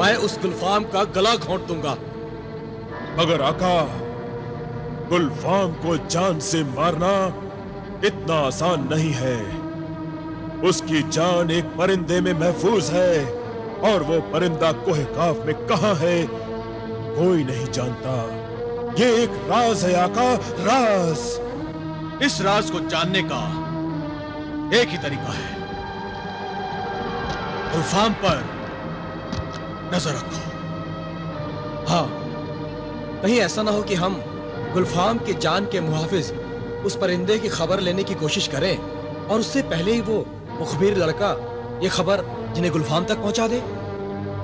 मैं उस गुलफाम का गला घोंट दूंगा। मगर आका, गुलफाम को जान से मारना इतना आसान नहीं है। उसकी जान एक परिंदे में महफूज है, और वो परिंदा कोहे काफ में कहां है कोई नहीं जानता। ये एक राज है आका, राज। इस राज को जानने का एक ही तरीका है, गुलफाम पर नजर रखो। हाँ, कहीं ऐसा ना हो कि हम गुलफाम की जान के मुहाफिज उस परिंदे की खबर लेने की कोशिश करें और उससे पहले ही वो मुखबिर लड़का ये खबर जिन्हें गुलफाम तक पहुंचा दे।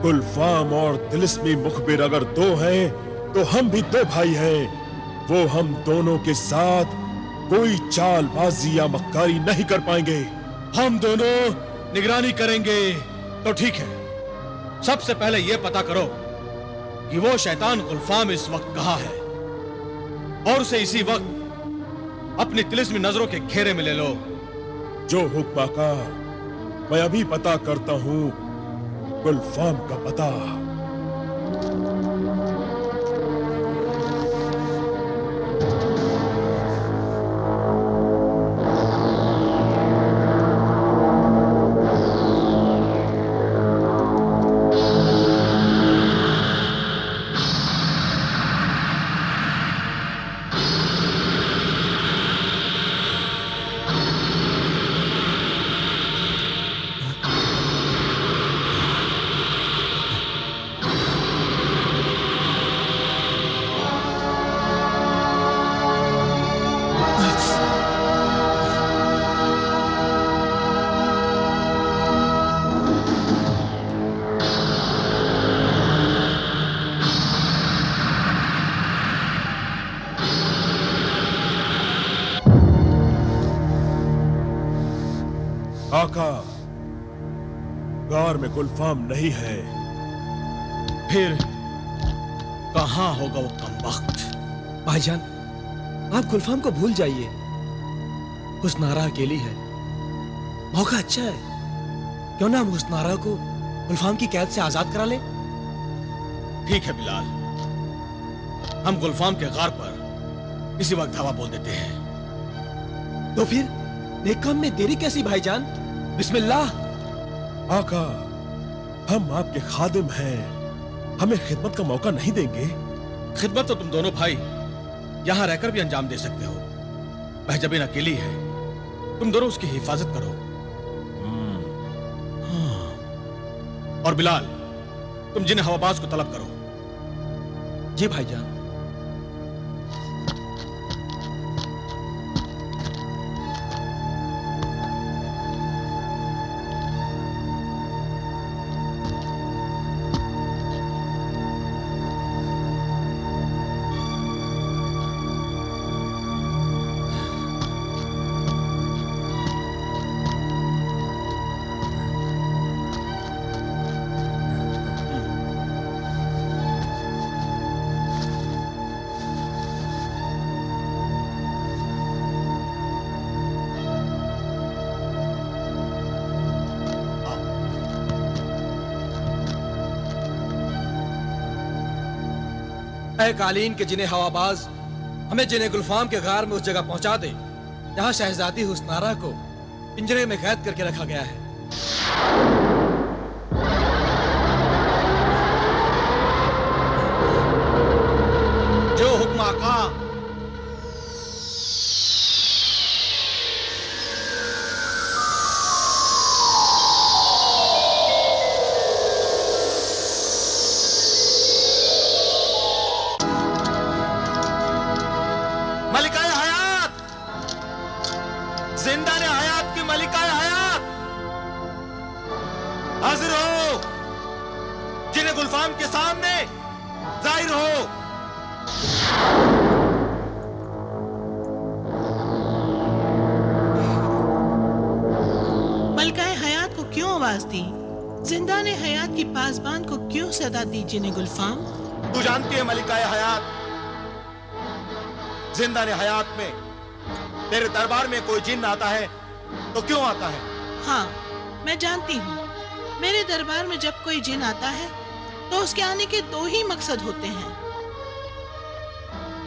गुलफाम और तिलिस्मी मुखबिर अगर दो हैं तो हम भी दो भाई हैं। वो हम दोनों के साथ कोई चालबाजी या मक्कारी नहीं कर पाएंगे। हम दोनों निगरानी करेंगे। तो ठीक है, सबसे पहले यह पता करो कि वो शैतान गुलफाम इस वक्त कहां है, और उसे इसी वक्त अपनी तिलिस्मी नजरों के घेरे में ले लो। जो हुक्म आका, मैं अभी पता करता हूं गुलफाम का पता। आका, गार में गुलफाम नहीं है। फिर कहां होगा वो कमबख्त? भाईजान, आप गुलफाम को भूल जाइए। हुस्नारा अकेली है, मौका अच्छा है। क्यों ना हम हुस्नारा को गुलफाम की कैद से आजाद करा ले? ठीक है बिलाल, हम गुलफाम के गार पर इसी वक्त धावा बोल देते हैं। तो फिर नेक काम में देरी कैसी भाईजान? बिस्मिल्लाह। आका, हम आपके खादिम हैं, हमें खिदमत का मौका नहीं देंगे? खिदमत तो तुम दोनों भाई यहां रहकर भी अंजाम दे सकते हो। महजबीन अकेली है, तुम दोनों उसकी हिफाजत करो। हाँ। और बिलाल, तुम जिन हवाबाज को तलब करो। जी भाईजान। कालीन के जिन्हें हवाबाज हमें जिन्हें गुलफाम के गार में उस जगह पहुंचा दे जहां शहजादी हुस्नारा को पिंजरे में कैद करके रखा गया है। जो हुक्म आका। हाजिर हो, जिन्हें गुलफाम के सामने जाहिर हो। मलकाए हयात को क्यों आवाज दी? जिंदा ने हयात की पासबान को क्यों सदा दी? जिन्हें गुलफाम, तू जानती है मलिकाए हयात, जिंदा ने हयात में तेरे दरबार में कोई जिन्न आता है तो क्यों आता है? हाँ, मैं जानती हूँ। मेरे दरबार में जब कोई जिन आता है तो उसके आने के दो ही मकसद होते हैं।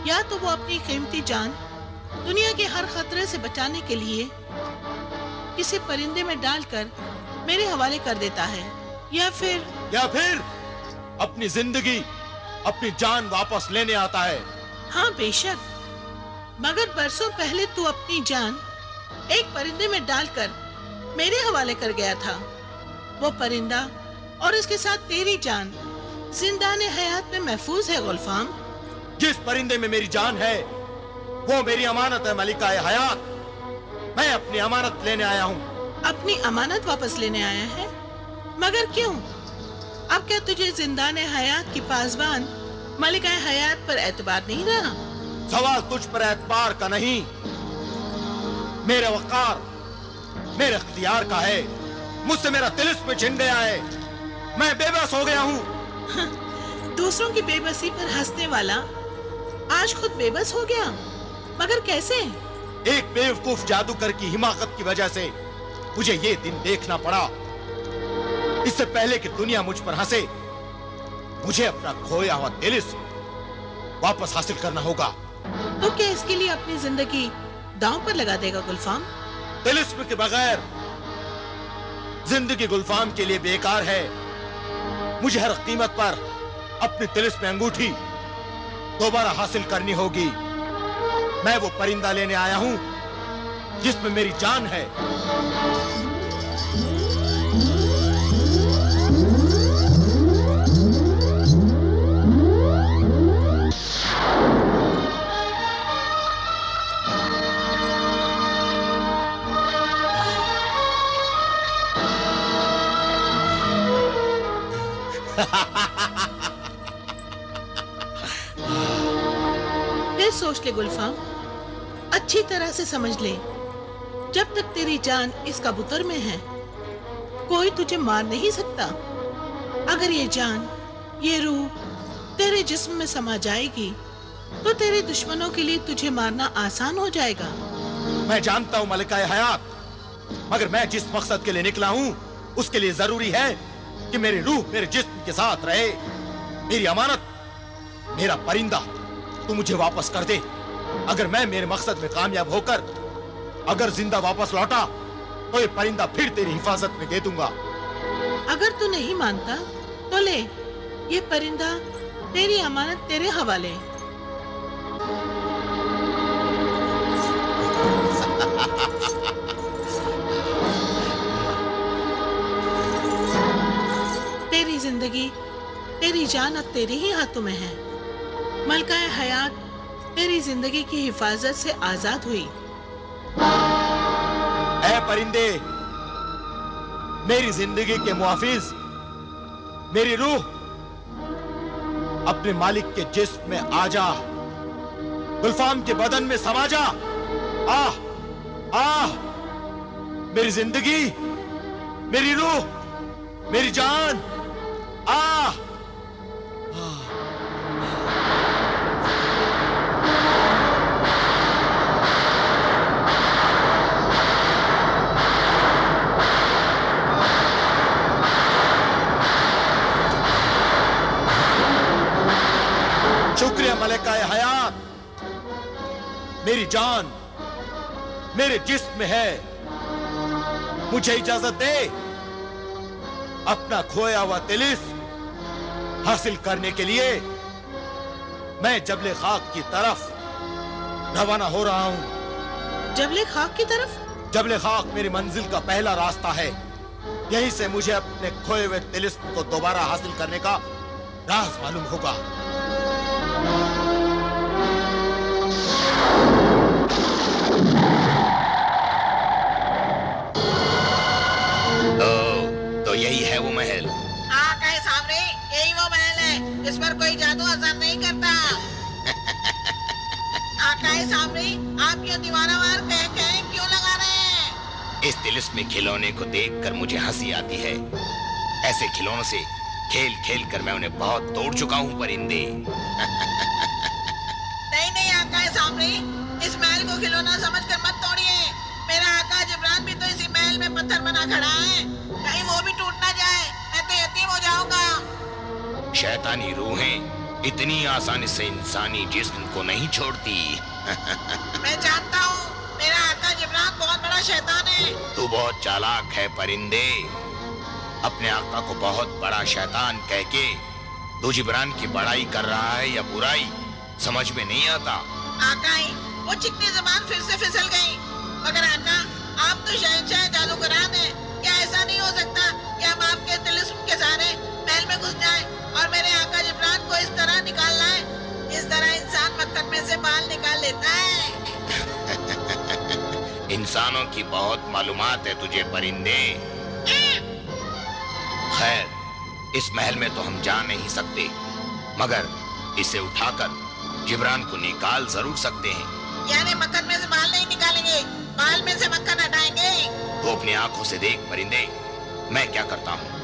या तो वो अपनी कीमती जान दुनिया के हर खतरे से बचाने के लिए किसी परिंदे में डालकर मेरे हवाले कर देता है, या फिर अपनी जिंदगी, अपनी जान वापस लेने आता है। हाँ बेशक, मगर बरसों पहले तू अपनी जान एक परिंदे में डालकर मेरे हवाले कर गया था। वो परिंदा और इसके साथ तेरी जान जिंदाने हयात में महफूज है गुलफाम। जिस परिंदे में मेरी जान है वो मेरी अमानत है मलिका हयात। मैं अपनी अमानत लेने आया हूँ। अपनी अमानत वापस लेने आया है? मगर क्यों? अब क्या तुझे जिंदाने हयात की पासबान मलिका हयात पर एतबार नहीं रहा? सवाल तुझ पर एतबार का नहीं, मेरे वक़ार, मेरे इख्तियार का है। मुझसे मेरा तिलिस्म छिन गया है। मैं बेबस हो गया हूँ। दूसरों की बेबसी पर हंसने वाला आज खुद बेबस हो गया, मगर कैसे? एक बेवकूफ जादूगर की हिमाकत की वजह से मुझे ये दिन देखना पड़ा। इससे पहले कि दुनिया मुझ पर हंसे, मुझे अपना खोया हुआ तिलिस्म वापस हासिल करना होगा। तो क्या इसके लिए अपनी जिंदगी दांव पर लगा देगा गुलफाम? तिलिस्म के बगैर जिंदगी गुलफाम के लिए बेकार है। मुझे हर कीमत पर अपनी तिलिस्म अंगूठी दोबारा हासिल करनी होगी। मैं वो परिंदा लेने आया हूं जिसमें मेरी जान है। फिर सोच ले गुलफाम, अच्छी तरह से समझ ले, जब तक तेरी जान इस कबूतर में है कोई तुझे मार नहीं सकता। अगर ये जान, ये रूह तेरे जिस्म में समा जाएगी तो तेरे दुश्मनों के लिए तुझे मारना आसान हो जाएगा। मैं जानता हूं मलिका हयात, मगर मैं जिस मकसद के लिए निकला हूं उसके लिए जरूरी है कि मेरी रूह मेरे जिस्म के साथ रहे। मेरी अमानत, मेरा परिंदा तू मुझे वापस कर दे। अगर मैं मेरे मकसद में कामयाब होकर अगर जिंदा वापस लौटा तो ये परिंदा फिर तेरी हिफाजत में दे दूंगा। अगर तू नहीं मानता तो ले, ये परिंदा तेरी अमानत तेरे हवाले। तेरी जिंदगी, तेरी जान अब तेरे ही हाथों में है। मलका हयात तेरी जिंदगी की हिफाजत से आजाद हुई। ऐ परिंदे, मेरी जिंदगी के मुहाफिज, मेरी रूह अपने मालिक के जिस्म में आ जा, गुलफाम के बदन में समा जा। आह आह, मेरी जिंदगी, मेरी रूह, मेरी जान, आह। शुक्रिया मलिका हयात, मेरी जान मेरे जिस्म में है। मुझे इजाजत दे अपना खोया हुआ तिलिस्म हासिल करने के लिए मैं जबले खाक की तरफ रवाना हो रहा हूं। जबले खाक की तरफ? जबले खाक मेरी मंजिल का पहला रास्ता है। यहीं से मुझे अपने खोए हुए तिलिस्म को दोबारा हासिल करने का राज मालूम होगा। तो यही है वो महल। हाँ कहे सामने, यही वो महल है। इस पर कोई जादू असर नहीं करता। कहे सामने, आप क्यों दीवाना वार कह क्यों लगा रहे हैं? इस तिलिस्म में खिलौने को देखकर मुझे हंसी आती है। ऐसे खिलौनों से खेल खेल कर मैं उन्हें बहुत तोड़ चुका हूँ परिंदे। नहीं आका है सामने, इस महल को खिलौना समझकर मत तोड़िए। मेरा आका जिब्रान भी तो इसी महल में पत्थर बना खड़ा है। कहीं वो भी टूट ना जाए, मैं तो यतीम हो जाऊंगा। शैतानी रूहें इतनी आसानी से इंसानी जिस्म को नहीं छोड़ती। मैं जानता हूँ मेरा आका जिब्रान बहुत बड़ा शैतान है। तू बहुत चालाक है परिंदे। अपने आका को बहुत बड़ा शैतान कह के तू जिब्रान की बड़ाई कर रहा है या बुराई, समझ में नहीं आता। आका ही वो चिकनी ज़बान फिर से फिसल गई। मगर आका, आप तो शहंशाह जादूगरान हैं। क्या ऐसा नहीं हो सकता कि हम आपके तिलिस्म के सहारे महल में घुस जाएं और मेरे आका जिब्रान को इस तरह निकाल लाएं, इस तरह इंसान मक्खन में से बाल निकाल लेता है। इंसानों की बहुत मालूमात है तुझे परिंदे। खैर, इस महल में तो हम जा नहीं सकते, मगर इसे उठाकर जिब्रान को निकाल जरूर सकते हैं। यानी मक्खन में से बाल नहीं निकालेंगे, बाल में से मक्खन हटाएंगे। तो अपनी आंखों से देख परिंदे, मैं क्या करता हूँ।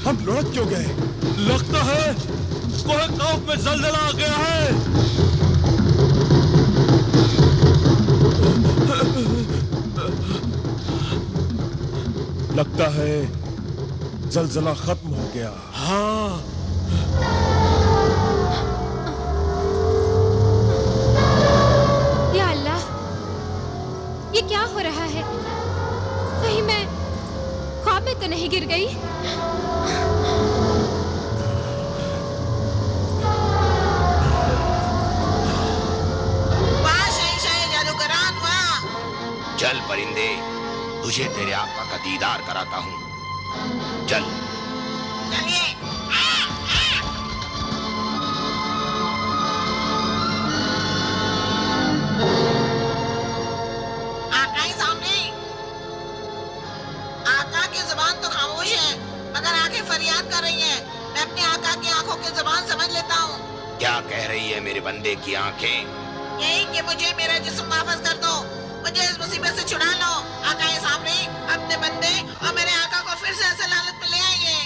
हम लुढ़क क्यों गए? लगता है कोई कौफ में जल्जला आ गया है। लगता है जलजला खत्म हो गया। हाँ, या अल्लाह, ये क्या हो रहा है? कहीं मैं ख्वाब में तो नहीं गिर गई? वाह शहंशाह जादूगरान, वाह। चल परिंदे, तुझे तेरे आका का दीदार कराता हूँ। चल। चलिए। आका ही सामने। आका की जुबान तो खामोश है, मगर आंखें फरियाद कर रही हैं। मैं अपने आका की आंखों की जुबान समझ लेता हूँ। क्या कह रही है मेरे बंदे की आंखें? यही कि मुझे मेरा जिस्म वापस कर दो, मुझे इस मुसीबत से छुड़ा लो। आका है सामने, अपने बंदे और मेरे आका को फिर से असल हालत में ले आइए।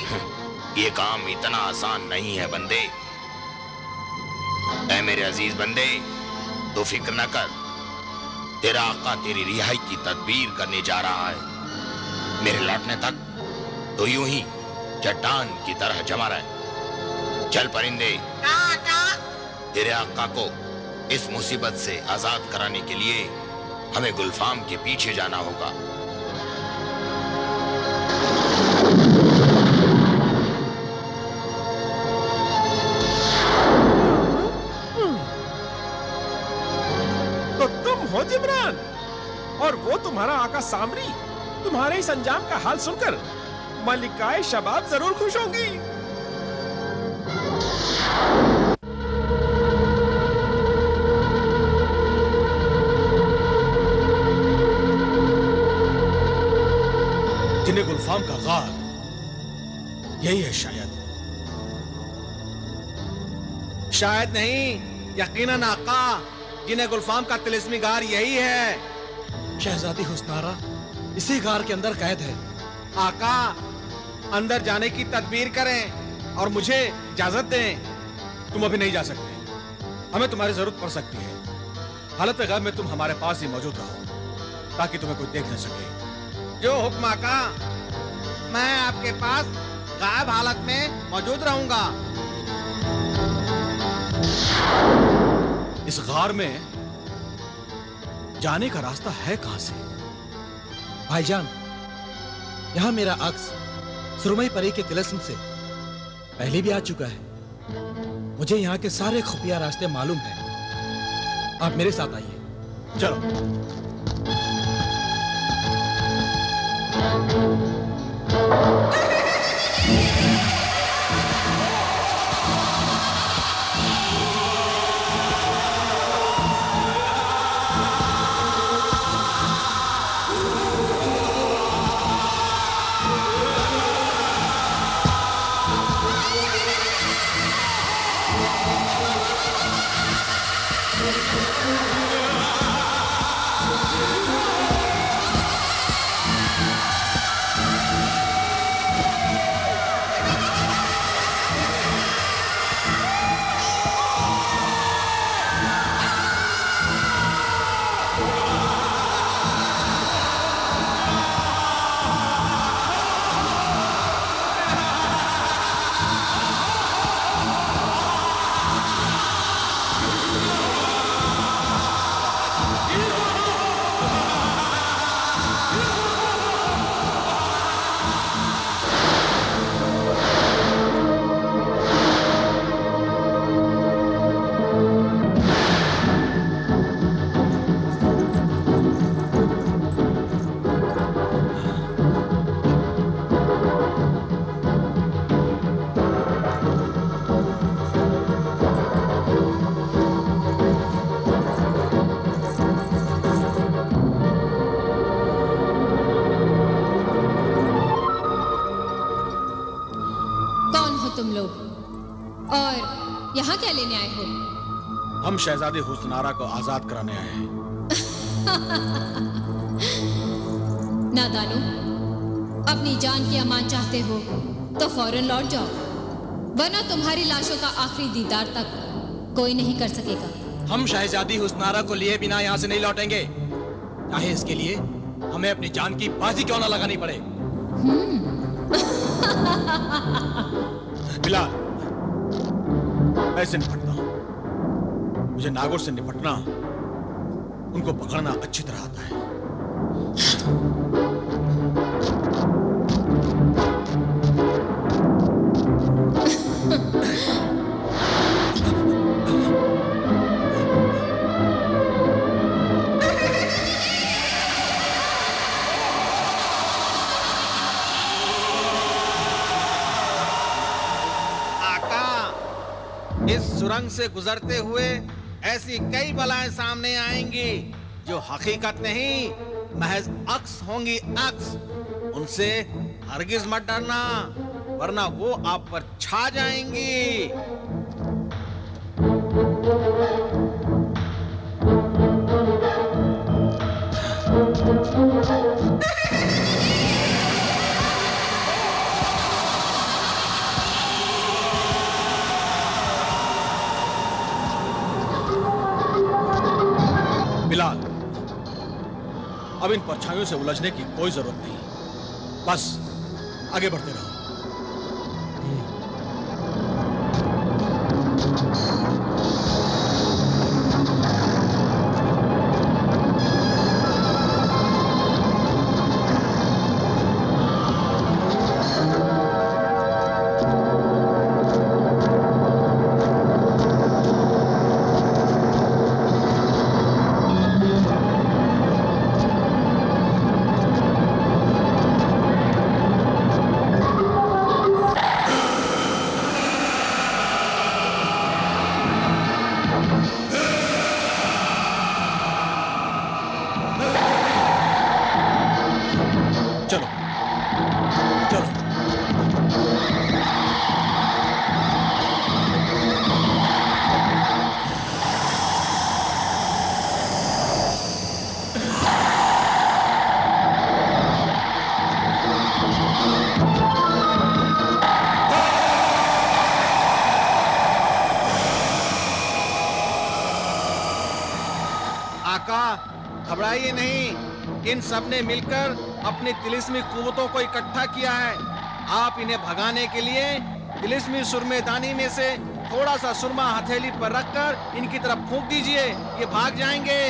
ये काम इतना आसान नहीं है बंदे। ऐ मेरे अजीज बंदे, तो फिक्र न कर, तेरा आका तेरी रिहाई की तदबीर करने जा रहा है। मेरे लौटने तक तो यूं ही चट्टान की तरह जमा रहे। चल परिंदे, कहाँ आका? तेरे आका को इस मुसीबत से आजाद कराने के लिए हमें गुलफाम के पीछे जाना होगा। तो तुम हो जिब्रान, और वो तुम्हारा आका सामरी। तुम्हारे इस अंजाम का हाल सुनकर मलिकाए शबाब जरूर खुश होंगी। जिन्हें गुलफाम का गार यही है शायद। शायद नहीं, यकीनन आका, जिन्हें गुलफाम का तिलिस्मी गार यही है। शहजादी हुस्नारा इसी गार के अंदर कैद है। आका, अंदर जाने की तदबीर करें और मुझे इजाजत दें। तुम अभी नहीं जा सकते, हमें तुम्हारी जरूरत पड़ सकती है। हालत गैब में तुम हमारे पास ही मौजूद रहो ताकि तुम्हें कोई देख न सके। जो हुक्म आका, मैं आपके पास गायब हालत में मौजूद रहूंगा। इस गार में जाने का रास्ता है कहां से? भाईजान, यहां मेरा अक्स सुरमई परी के तिलिस्म से पहले भी आ चुका है। मुझे यहाँ के सारे खुफिया रास्ते मालूम हैं। आप मेरे साथ आइए। चलो। तुम लोग और यहाँ क्या लेने आए हो? हम शहजादी हुस्नारा को आजाद कराने आए हैं। नादानो, अपनी जान की अमान चाहते हो तो फौरन लौट जाओ, वरना तुम्हारी लाशों का आखिरी दीदार तक कोई नहीं कर सकेगा। हम शहजादी हुस्नारा को लिए बिना यहाँ से नहीं लौटेंगे, चाहे इसके लिए हमें अपनी जान की बाजी क्यों ना लगानी पड़े। बिलाल, मैं इससे निपटता हूं। मुझे नागोर से निपटना, उनको पकड़ना अच्छी तरह आता है। इस सुरंग से गुजरते हुए ऐसी कई बलाएं सामने आएंगी जो हकीकत नहीं, महज अक्स होंगी, अक्स। उनसे हरगिज मत डरना, वरना वो आप पर छा जाएंगी। बिलाल, अब इन परछाइयों से उलझने की कोई जरूरत नहीं, बस आगे बढ़ते रहो। घबराइए नहीं, इन सब ने मिलकर अपनी तिलिस्मी कुव्वतों को इकट्ठा किया है। आप इन्हें भगाने के लिए तिलिस्मी सुरमेदानी में से थोड़ा सा सुरमा हथेली पर रखकर इनकी तरफ फूंक दीजिए, ये भाग जाएंगे।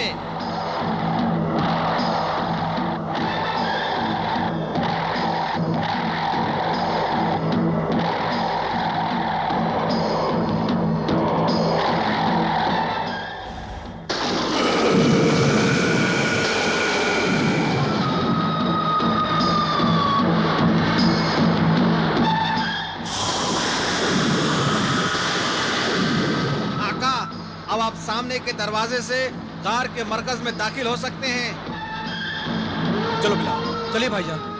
अब आप सामने के दरवाजे से कार के मरकज में दाखिल हो सकते हैं। चलो बिलाल, चलिए भाईजान।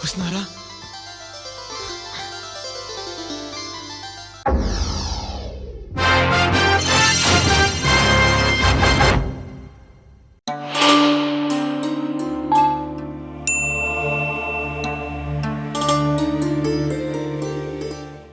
हुस्नारा